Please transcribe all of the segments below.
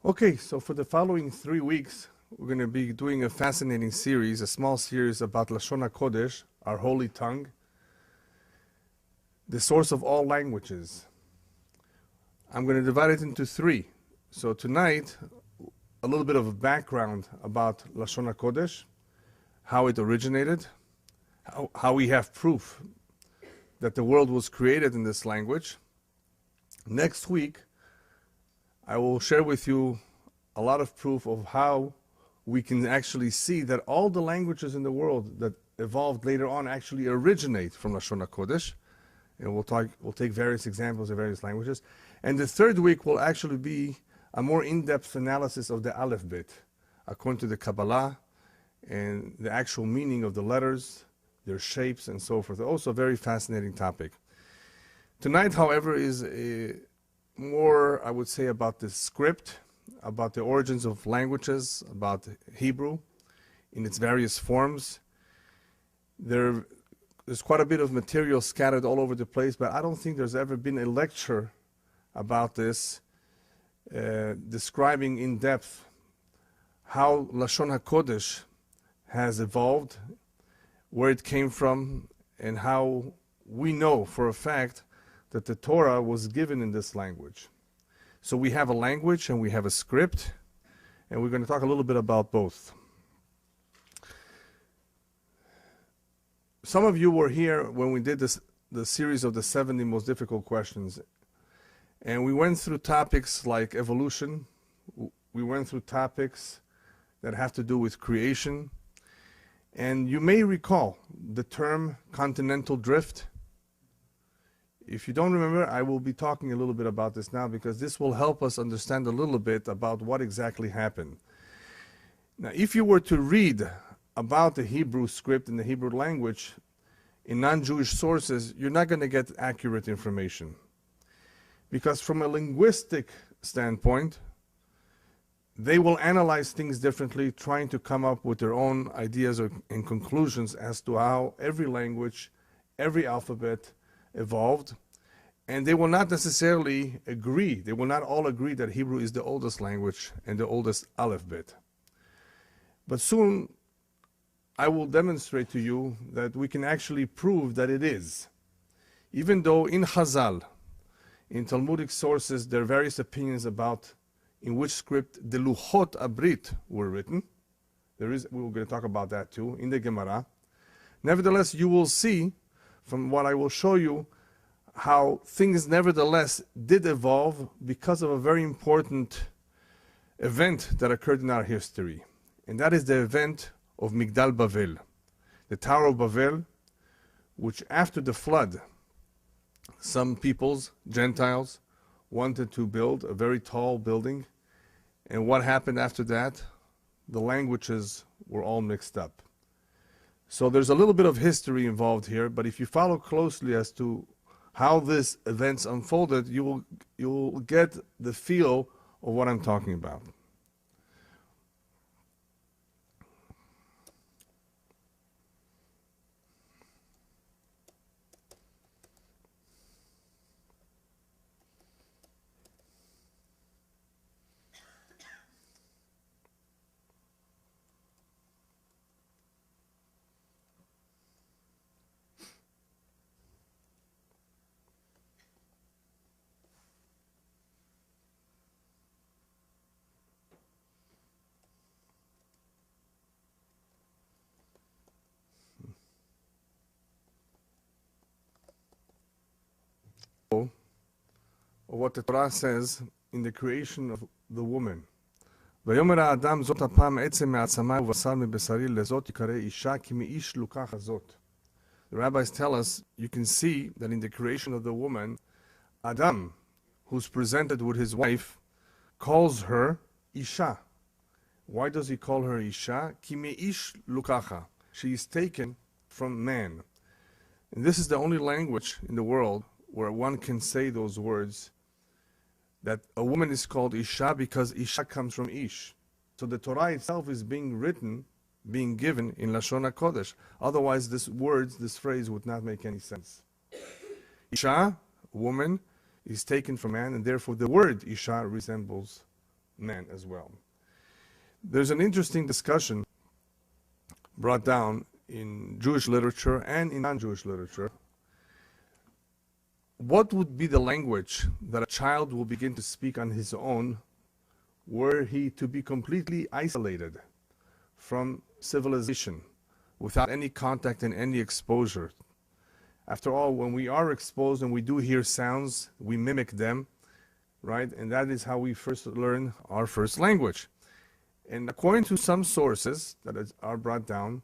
Okay, so for the following 3 weeks, we're going to be doing a fascinating series, a small series about Lashon Kodesh, our holy tongue, the source of all languages. I'm going to divide it into 3. So tonight, a little bit of a background about Lashon Kodesh, how it originated, how we have proof that the world was created in this language. Next week, I will share with you a lot of proof of how we can actually see that all the languages in the world that evolved later on actually originate from Lashon Kodesh. And we'll take various examples of various languages. And the third week will actually be a more in-depth analysis of the Aleph bit, according to the Kabbalah, and the actual meaning of the letters, their shapes, and so forth. Also a very fascinating topic. Tonight, however, is more, I would say, about the script, about the origins of languages, about Hebrew in its various forms. There's quite a bit of material scattered all over the place, but I don't think there's ever been a lecture about this, describing in depth how Lashon HaKodesh has evolved, where it came from, and how we know for a fact that the Torah was given in this language. So we have a language and we have a script, and we're going to talk a little bit about both. Some of you were here when we did the series of the 70 most difficult questions, and we went through topics like evolution. We went through topics that have to do with creation, and you may recall the term continental drift. If you don't remember, I will be talking a little bit about this now, because this will help us understand a little bit about what exactly happened. Now, if you were to read about the Hebrew script and the Hebrew language in non-Jewish sources, you're not going to get accurate information. Because from a linguistic standpoint, they will analyze things differently, trying to come up with their own ideas and conclusions as to how every language, every alphabet evolved, and they will not necessarily agree. They will not all agree that Hebrew is the oldest language and the oldest alphabet. But soon I will demonstrate to you that we can actually prove that it is. Even though in Chazal, in Talmudic sources, there are various opinions about in which script the Luchot Abrit were written. We're going to talk about that too in the Gemara. Nevertheless, you will see from what I will show you how things nevertheless did evolve because of a very important event that occurred in our history. And that is the event of Migdal Bavel, the Tower of Babel, which after the flood, some peoples, Gentiles, wanted to build a very tall building. And what happened after that? The languages were all mixed up. So there's a little bit of history involved here, but if you follow closely as to how this events unfolded, you will get the feel of what I'm talking about. Or what the Torah says in the creation of the woman. ויאמר האדם זאת הפעם עצם מעצמי ובשר מבשרי לזאת יקרא אישה כי מאיש לוקחה זאת. The rabbis tell us, you can see that in the creation of the woman, Adam, who's presented with his wife, calls her Isha. Why does he call her Isha? Ki meish lukacha. She is taken from man. And this is the only language in the world where one can say those words, that a woman is called Isha because Isha comes from Ish. So the Torah itself is being written, being given in Lashon HaKodesh. Otherwise, this phrase would not make any sense. Isha, woman, is taken from man, and therefore the word Isha resembles man as well. There's an interesting discussion brought down in Jewish literature and in non-Jewish literature. What would be the language that a child will begin to speak on his own were he to be completely isolated from civilization, without any contact and any exposure? After all, when we are exposed and we do hear sounds, we mimic them, right? And that is how we first learn our first language. And according to some sources that are brought down,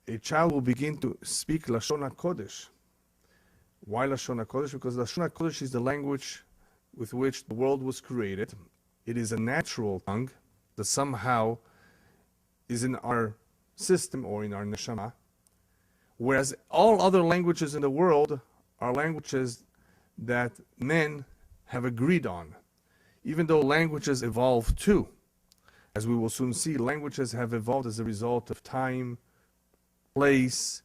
a child will begin to speak Lashon Kodesh. Why Lashon Kodesh? Because Lashon Kodesh is the language with which the world was created. It is a natural tongue that somehow is in our system or in our neshama. Whereas all other languages in the world are languages that men have agreed on. Even though languages evolve too. As we will soon see, languages have evolved as a result of time, place,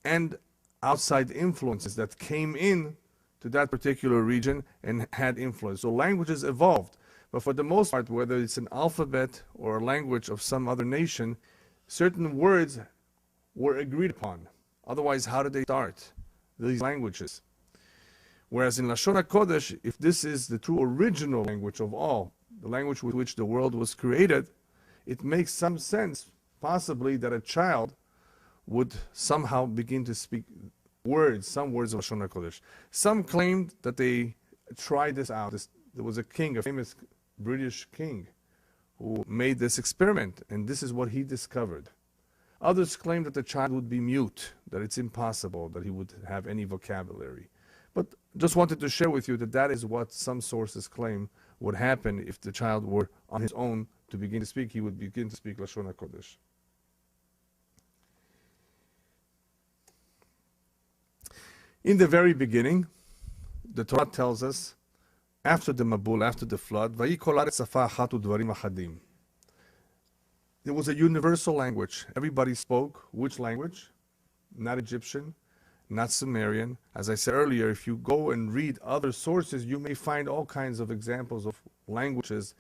and outside influences that came in to that particular region and had influence. So languages evolved. But for the most part, whether it's an alphabet or a language of some other nation, certain words were agreed upon. Otherwise, how did they start these languages? Whereas in Lashon Kodesh, if this is the true original language of all, the language with which the world was created, it makes some sense, possibly, that a child would somehow begin to speak words, some words of Lashon Kodesh. Some claimed that they tried this out. There was a king, a famous British king, who made this experiment, and this is what he discovered. Others claimed that the child would be mute, that it's impossible that he would have any vocabulary. But just wanted to share with you that that is what some sources claim would happen if the child were on his own to begin to speak. He would begin to speak Lashon Kodesh. In the very beginning, the Torah tells us, after the Mabul, after the flood, there was a universal language. Everybody spoke. Which language? Not Egyptian, not Sumerian. As I said earlier, if you go and read other sources, you may find all kinds of examples of languages